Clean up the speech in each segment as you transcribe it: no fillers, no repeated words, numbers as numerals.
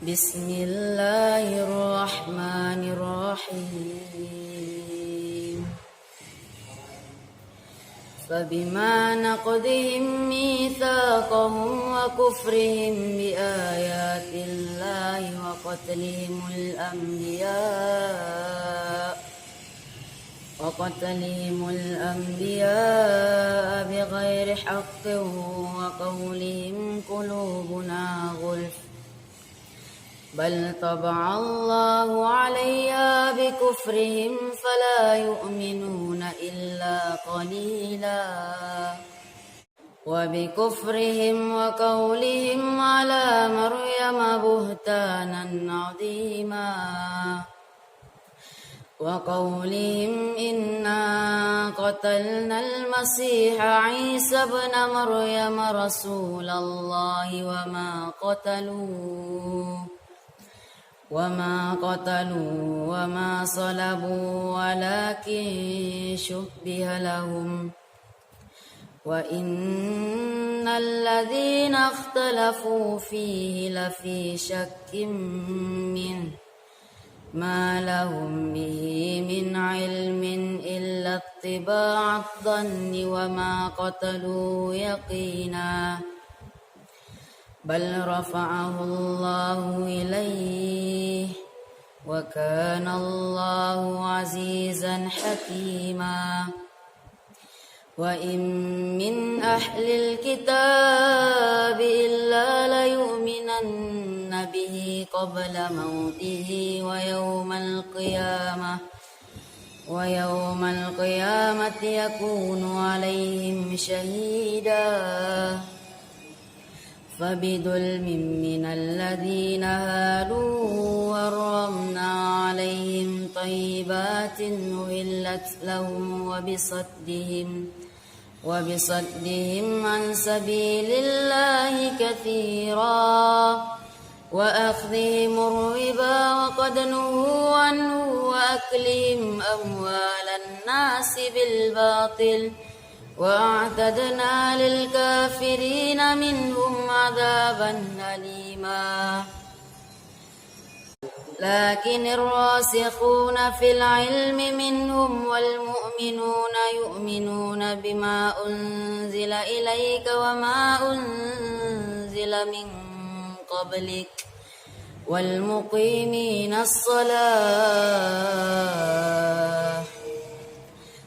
بسم الله الرحمن الرحيم فبما نقضهم ميثاقهم وكفرهم بآيات الله وقتلهم الأنبياء بغير حق وقولهم قلوبنا غلف بل طبع الله عليها بكفرهم فلا يؤمنون إلا قليلا وبكفرهم وقولهم على مريم بهتانا عظيما وقولهم إنا قتلنا المسيح عيسى ابن مريم رسول الله وما قتلوا وما صلبوا ولكن شبه لهم وإن الذين اختلفوا فيه لفي شك منه ما لهم به من علم إلا اتباع الظن وما قتلوا يقينا بل رفعه الله إليه وكان الله عزيزا حكيما وإن من أهل الكتاب إلا ليؤمنن به قبل موته ويوم القيامة يكون عليهم شهيدا فبظلم من الذين هادوا حرمنا عليهم طيبات أحلت لهم وبصدهم عن سبيل الله كثيرا وأخذهم الربا وقد نهوا عنه وأكلهم أموال الناس بالباطل وأعتدنا للكافرين منهم عذابا أليما لكن الراسخون في العلم منهم والمؤمنون يؤمنون بما أنزل إليك وما أنزل من قبلك والمقيمين الصلاة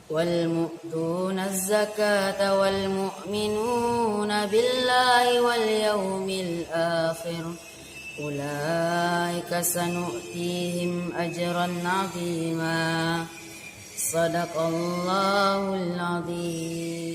والمؤتون الزكاة والمؤمنون بالله واليوم الآخر أولئك سنؤتيهم أجرا عظيما صدق الله العظيم.